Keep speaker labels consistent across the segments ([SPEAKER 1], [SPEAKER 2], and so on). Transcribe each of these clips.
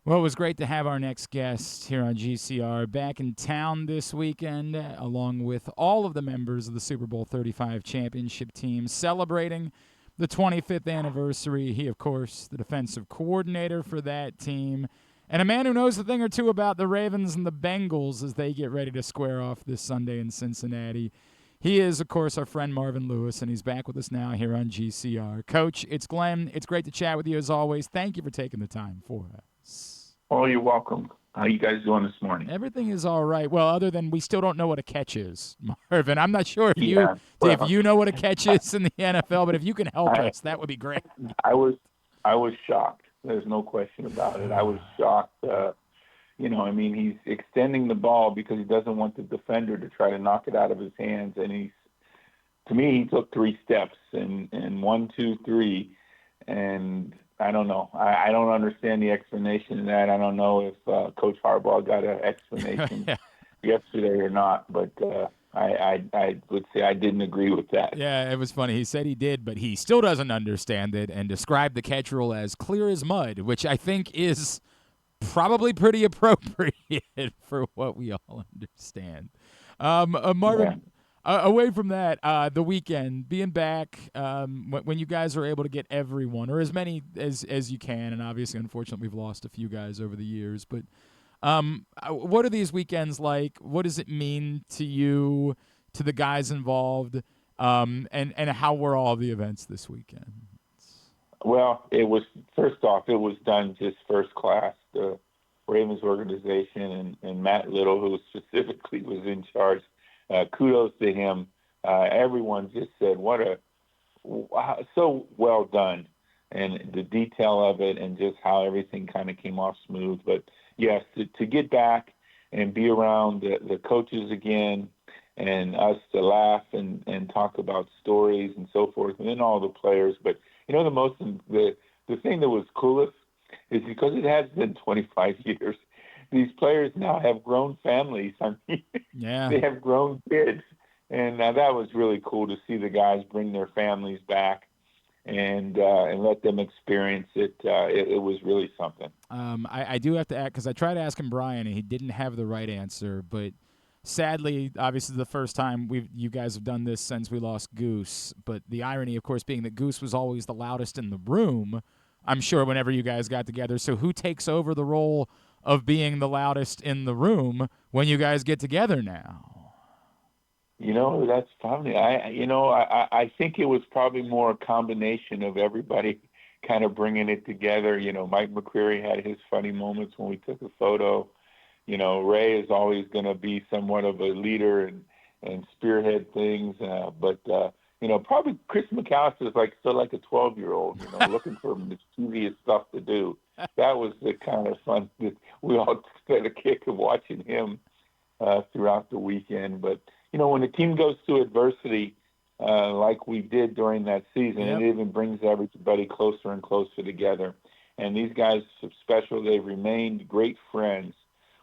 [SPEAKER 1] Well, it was great to have our next guest here on GCR back in town this weekend, along with all of the members of the Super Bowl 35 championship team celebrating the 25th anniversary. He, of course, the defensive coordinator for that team, and a man who knows a thing or two about the Ravens and the Bengals as they get ready to square off this Sunday in Cincinnati. He is, of course, our friend Marvin Lewis, and he's back with us now here on GCR. Coach, it's Glenn. It's great to chat with you as always. Thank you for taking the time for us.
[SPEAKER 2] Oh, you're welcome. How you guys doing this morning?
[SPEAKER 1] Everything is all right. Well, other than we still don't know what a catch is, Marvin. I'm not sure if you know what a catch is in the NFL, but if you can help us, that would be great.
[SPEAKER 2] I was shocked. There's no question about it. I was shocked. He's extending the ball because he doesn't want the defender to try to knock it out of his hands, and to me, he took 3 steps and 1, 2, 3, and I don't know. I don't understand the explanation of that. I don't know if Coach Harbaugh got an explanation yesterday or not, but I would say I didn't agree with that.
[SPEAKER 1] Yeah, it was funny. He said he did, but he still doesn't understand it and described the catch rule as clear as mud, which I think is probably pretty appropriate for what we all understand. Marvin, away from that, the weekend, being back, when you guys are able to get everyone, or as many as you can, and obviously, unfortunately, we've lost a few guys over the years, but what are these weekends like? What does it mean to you, to the guys involved, and how were all the events this weekend?
[SPEAKER 2] Well, first off, it was done just first class. The Ravens organization and Matt Little, who specifically was in charge, kudos to him. Everyone just said, so well done, and the detail of it and just how everything kind of came off smooth. But yes, to get back and be around the coaches again and us to laugh and talk about stories and so forth, and then all the players. But the thing that was coolest is because it has been 25 years, these players now have grown families. I mean, they have grown kids. And that was really cool to see the guys bring their families back and let them experience it. It was really something.
[SPEAKER 1] I do have to add, because I tried asking Brian, and he didn't have the right answer. But sadly, obviously, the first time you guys have done this since we lost Goose. But the irony, of course, being that Goose was always the loudest in the room, I'm sure, whenever you guys got together. So who takes over the role of being the loudest in the room when you guys get together now?
[SPEAKER 2] That's funny. I think it was probably more a combination of everybody kind of bringing it together. Mike McCreary had his funny moments when we took a photo. Ray is always going to be somewhat of a leader and spearhead things. But probably Chris McAllister is still like a 12-year-old, looking for mischievous stuff to do. That was the kind of fun that we all had a kick of watching him throughout the weekend. But, when the team goes through adversity like we did during that season, It even brings everybody closer and closer together. And these guys are special. They've remained great friends,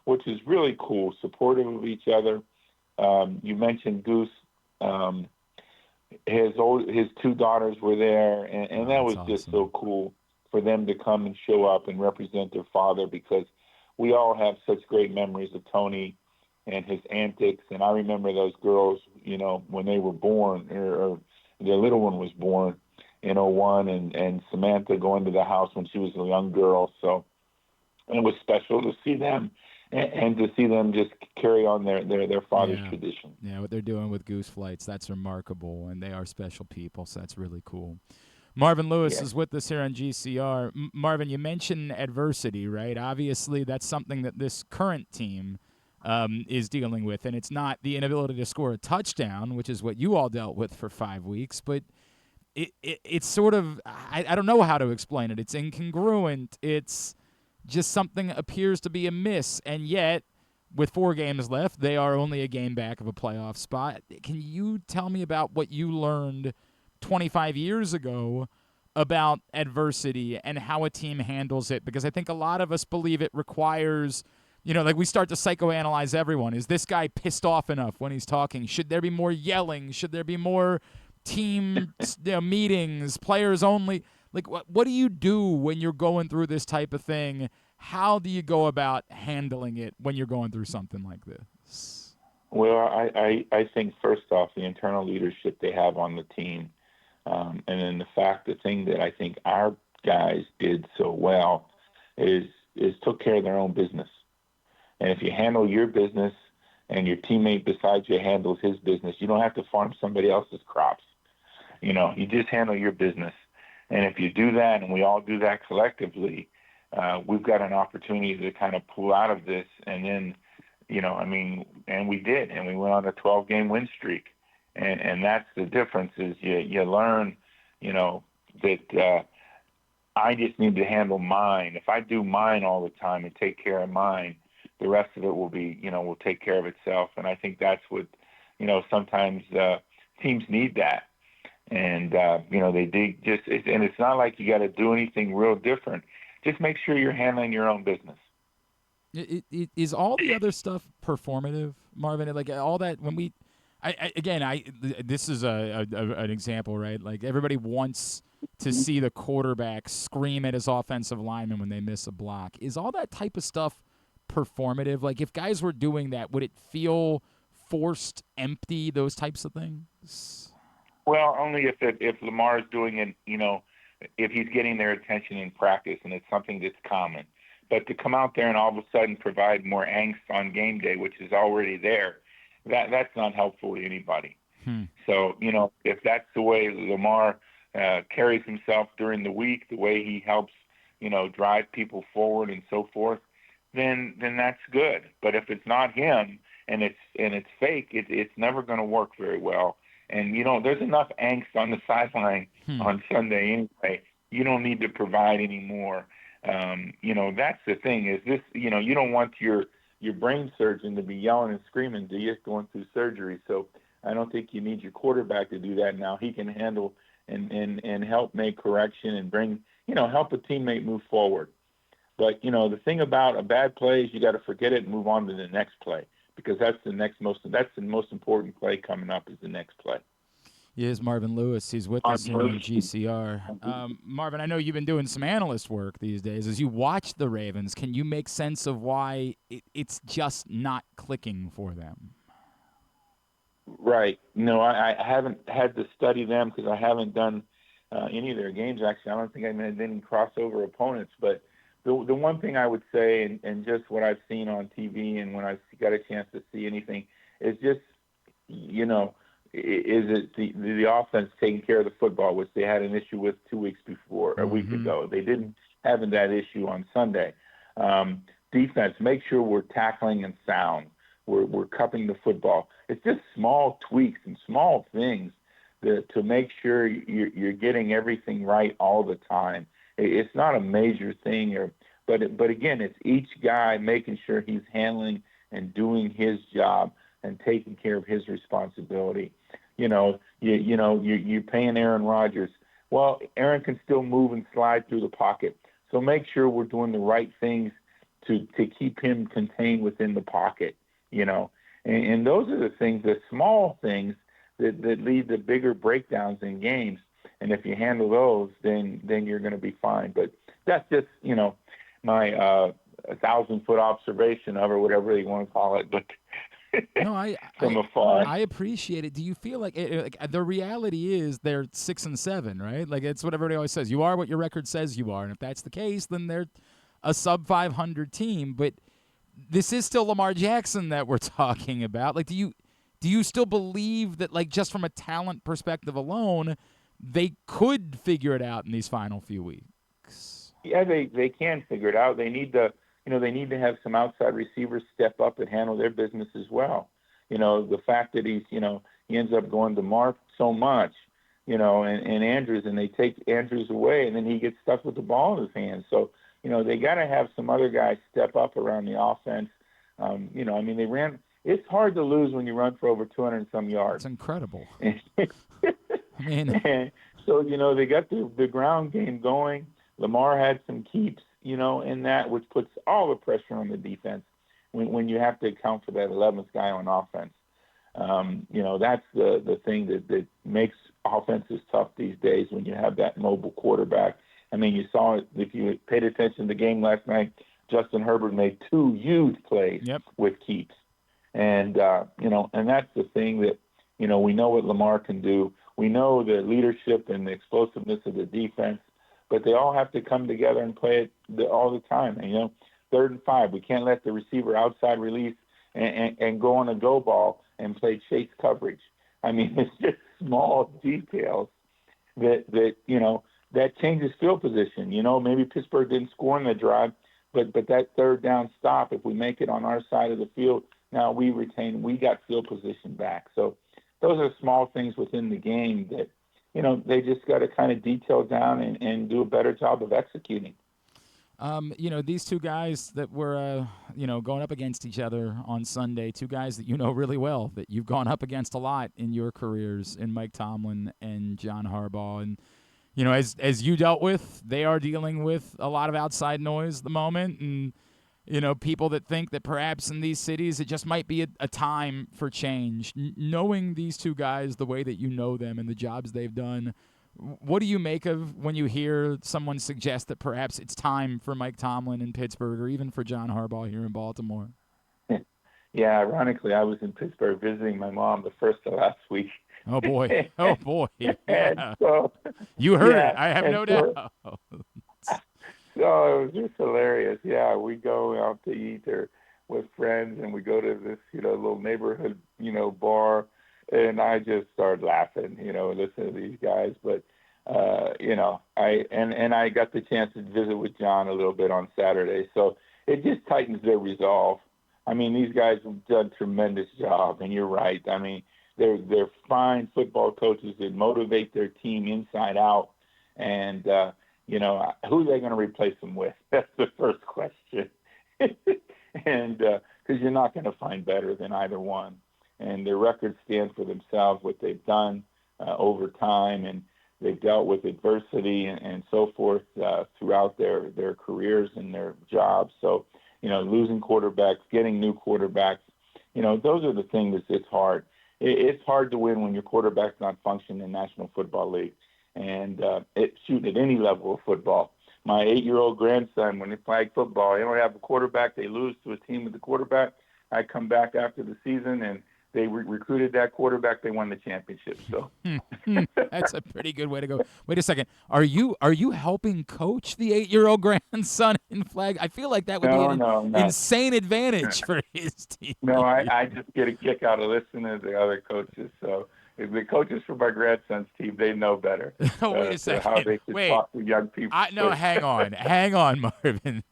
[SPEAKER 2] which is really cool, supportive of each other. You mentioned Goose. His 2 daughters were there, and that was awesome. Just so cool for them to come and show up and represent their father, because we all have such great memories of Tony and his antics. And I remember those girls, when they were born, or their little one was born in 2001, and Samantha going to the house when she was a young girl. So it was special to see them and to see them just carry on their father's tradition.
[SPEAKER 1] Yeah, what they're doing with Goose Flights, that's remarkable, and they are special people, so that's really cool. Marvin Lewis is with us here on GCR. Marvin, you mentioned adversity, right? Obviously, that's something that this current team is dealing with, and it's not the inability to score a touchdown, which is what you all dealt with for 5 weeks, but it's sort of, I don't know how to explain it. It's incongruent. It's just something appears to be amiss, and yet, with 4 games left, they are only a game back of a playoff spot. Can you tell me about what you learned 25 years ago about adversity and how a team handles it? Because I think a lot of us believe it requires, we start to psychoanalyze everyone. Is this guy pissed off enough when he's talking? Should there be more yelling? Should there be more team meetings, players only? What do you do when you're going through this type of thing? How do you go about handling it when you're going through something like this?
[SPEAKER 2] Well, I think first off, the internal leadership they have on the team, and then the thing that I think our guys did so well is took care of their own business. And if you handle your business and your teammate beside you handles his business, you don't have to farm somebody else's crops. You just handle your business. And if you do that, and we all do that collectively, we've got an opportunity to kind of pull out of this. And then, and we did, and we went on a 12-game win streak. And that's the difference is you learn, that I just need to handle mine. If I do mine all the time and take care of mine, the rest of it will take care of itself. And I think that's what, sometimes teams need that. And, they and it's not like you got to do anything real different. Just make sure you're handling your own business.
[SPEAKER 1] Is all the other stuff performative, Marvin? Like all that when this is an example, right? Like everybody wants to see the quarterback scream at his offensive lineman when they miss a block. Is all that type of stuff performative? Like if guys were doing that, would it feel forced, empty, those types of things?
[SPEAKER 2] Well, only if Lamar's doing it, if he's getting their attention in practice and it's something that's common. But to come out there and all of a sudden provide more angst on game day, which is already there, that's not helpful to anybody. So, if that's the way Lamar carries himself during the week, the way he helps, drive people forward and so forth, then that's good. But if it's not him and it's fake, it's never going to work very well. And, there's enough angst on the sideline on Sunday anyway. You don't need to provide any more. That's the thing is this, you don't want your brain surgeon to be yelling and screaming to you going through surgery. So I don't think you need your quarterback to do that now. He can handle and help make correction and bring, help a teammate move forward. But, the thing about a bad play is you got to forget it and move on to the next play. Because that's the most important play coming up is the next play.
[SPEAKER 1] Yes, Marvin Lewis. He's with us here on GCR. Marvin, I know you've been doing some analyst work these days. As you watch the Ravens, can you make sense of why it's just not clicking for them?
[SPEAKER 2] Right. No, I haven't had to study them because I haven't done any of their games. Actually, I don't think I've had any crossover opponents. But the one thing I would say, and just what I've seen on TV and when I've got a chance to see anything, is just, is it the offense taking care of the football, which they had an issue with 2 weeks before, a week ago. They didn't have that issue on Sunday. Defense, make sure we're tackling and sound. We're cupping the football. It's just small tweaks and small things to make sure you're getting everything right all the time. It's not a major thing, but again, it's each guy making sure he's handling and doing his job and taking care of his responsibility. You're paying Aaron Rodgers. Well, Aaron can still move and slide through the pocket. So make sure we're doing the right things to keep him contained within the pocket, And those are the things, the small things that lead to bigger breakdowns in games. And if you handle those, then you're going to be fine. But that's just, my 1,000-foot observation of, or whatever you want to call it. But
[SPEAKER 1] no,
[SPEAKER 2] from afar,
[SPEAKER 1] I appreciate it. Do you feel like the reality is they're 6-7, right? Like it's what everybody always says. You are what your record says you are, and if that's the case, then they're a sub 500 team. But this is still Lamar Jackson that we're talking about. Like, do you still believe that, like, just from a talent perspective alone, they could figure it out in these final few weeks?
[SPEAKER 2] Yeah, they can figure it out. They need to, they need to have some outside receivers step up and handle their business as well. The fact that he ends up going to Mark so much, and Andrews, and they take Andrews away, and then he gets stuck with the ball in his hands. So, they got to have some other guys step up around the offense. They ran. It's hard to lose when you run for over 200 and some yards.
[SPEAKER 1] It's incredible.
[SPEAKER 2] And so, they got the ground game going. Lamar had some keeps, in that, which puts all the pressure on the defense when you have to account for that 11th guy on offense. That's the thing that makes offenses tough these days when you have that mobile quarterback. I mean, you saw it if you paid attention to the game last night. Justin Herbert made 2 huge plays
[SPEAKER 1] Yep.
[SPEAKER 2] with keeps. And, and that's the thing that, we know what Lamar can do. We know the leadership and the explosiveness of the defense, but they all have to come together and play it all the time. And, 3rd and 5, we can't let the receiver outside release and go on a go ball and play chase coverage. I mean, it's just small details that changes field position. Maybe Pittsburgh didn't score in the drive, but that 3rd down stop, if we make it on our side of the field, now we got field position back. So those are small things within the game that, they just got to kind of detail down and do a better job of executing.
[SPEAKER 1] These two guys that were, going up against each other on Sunday, two guys that you know really well, that you've gone up against a lot in your careers, in Mike Tomlin and John Harbaugh. And, as you dealt with, they are dealing with a lot of outside noise at the moment. And, people that think that perhaps in these cities it just might be a time for change. Knowing these two guys the way that you know them and the jobs they've done, what do you make of when you hear someone suggest that perhaps it's time for Mike Tomlin in Pittsburgh or even for John Harbaugh here in Baltimore?
[SPEAKER 2] Yeah, ironically, I was in Pittsburgh visiting my mom the first of last week.
[SPEAKER 1] Oh, boy. Oh, boy. Yeah.
[SPEAKER 2] So,
[SPEAKER 1] you heard it. I have no doubt.
[SPEAKER 2] So it was just hilarious. Yeah, we go out to eat or with friends, and we go to this, little neighborhood, bar, and I just started laughing, listening to these guys. But, I got the chance to visit with John a little bit on Saturday, so it just tightens their resolve. I mean, these guys have done a tremendous job, and you're right. I mean, they're fine football coaches that motivate their team inside out, and who are they going to replace them with? That's the first question. And because you're not going to find better than either one. And their records stand for themselves, what they've done over time, and they've dealt with adversity and so forth throughout their careers and their jobs. So, losing quarterbacks, getting new quarterbacks, those are the things that's hard. It's hard to win when your quarterback's not functioning in the National Football League. And it's shooting at any level of football. My 8-year-old grandson, when they play football, they don't have a quarterback. They lose to a team with the quarterback. I come back after the season, and they recruited that quarterback. They won the championship. So
[SPEAKER 1] that's a pretty good way to go. Wait a second. Are you helping coach the 8-year-old grandson in flag? I feel like that would be an insane advantage for his team.
[SPEAKER 2] No, I just get a kick out of listening to the other coaches. So if the coaches for my grandson's team, they know better.
[SPEAKER 1] Oh, wait a second.
[SPEAKER 2] How they should talk to young people.
[SPEAKER 1] No, hang on, Marvin.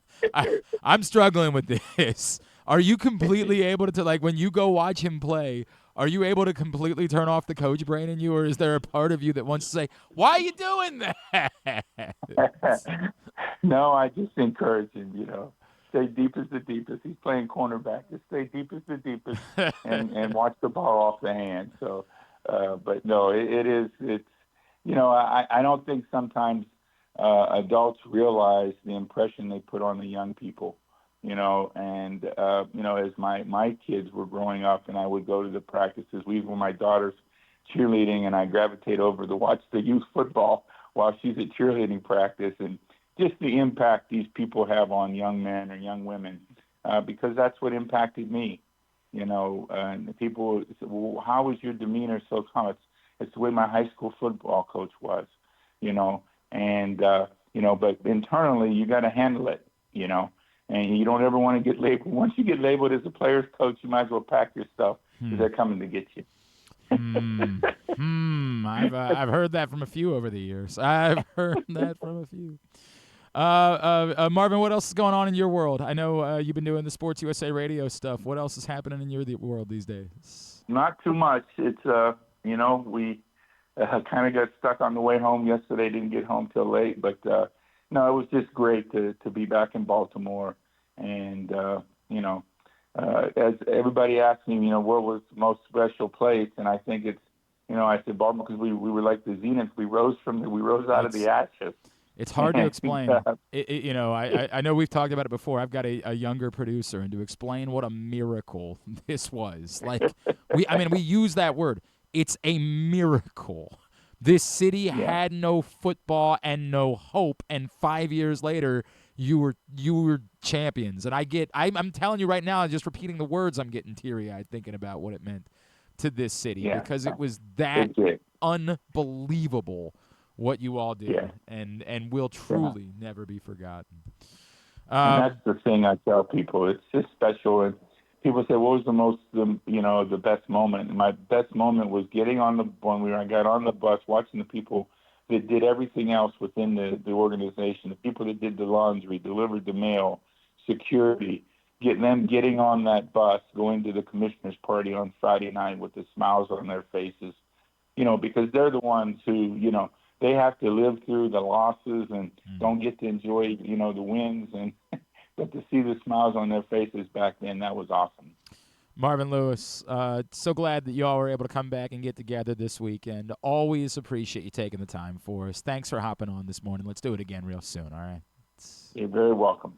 [SPEAKER 1] I'm struggling with this. Are you completely able to, like, when you go watch him play, are you able to completely turn off the coach brain in you, or is there a part of you that wants to say, why are you doing that?
[SPEAKER 2] No, I just encourage him, Stay deep as the deepest. He's playing cornerback. Just stay deep as the deepest and watch the ball off the hand. So, but no, it's I don't think sometimes adults realize the impression they put on the young people. As my kids were growing up and I would go to the practices, we were my daughter's cheerleading, and I gravitate over to watch the youth football while she's at cheerleading practice, and just the impact these people have on young men or young women, because that's what impacted me. And people say, well, how was your demeanor so calm? It's the way my high school football coach was, but internally you got to handle it, and you don't ever want to get labeled. Once you get labeled as a player's coach, you might as well pack your stuff because they're coming to get you.
[SPEAKER 1] I've heard that from a few over the years. Marvin, what else is going on in your world? I know you've been doing the Sports USA radio stuff. What else is happening in your world these days?
[SPEAKER 2] Not too much. It's we kind of got stuck on the way home yesterday. Didn't get home till late, but no, it was just great to be back in Baltimore. And as everybody asked me, what was the most special place, and I think it's, I said Baltimore because we were like the Zenith. We rose out of the ashes.
[SPEAKER 1] It's hard to explain. I know we've talked about it before. I've got a younger producer, and to explain what a miracle this was, we use that word. It's a miracle. This city had no football and no hope, and 5 years later, you were champions. And I'm telling you right now, just repeating the words, I'm getting teary-eyed thinking about what it meant to this city,
[SPEAKER 2] Yeah,
[SPEAKER 1] because it was that
[SPEAKER 2] it's it.
[SPEAKER 1] unbelievable what you all
[SPEAKER 2] Yeah,
[SPEAKER 1] did, and will
[SPEAKER 2] yeah.
[SPEAKER 1] truly never be forgotten.
[SPEAKER 2] And that's
[SPEAKER 1] Um,
[SPEAKER 2] the thing I tell people. It's just special. And people say, "What was the best moment?" And my best moment was getting on the when I got on the bus, watching the people that did everything else within the organization, the people that did the laundry, delivered the mail, security, getting on that bus, going to the commissioner's party on Friday night with the smiles on their faces, because they're the ones who, they have to live through the losses and don't get to enjoy, the wins, and but to see the smiles on their faces back then, that was awesome.
[SPEAKER 1] Marvin Lewis, so glad that you all were able to come back and get together this weekend. Always appreciate you taking the time for us. Thanks for hopping on this morning. Let's do it again real soon, all right?
[SPEAKER 2] You're very welcome.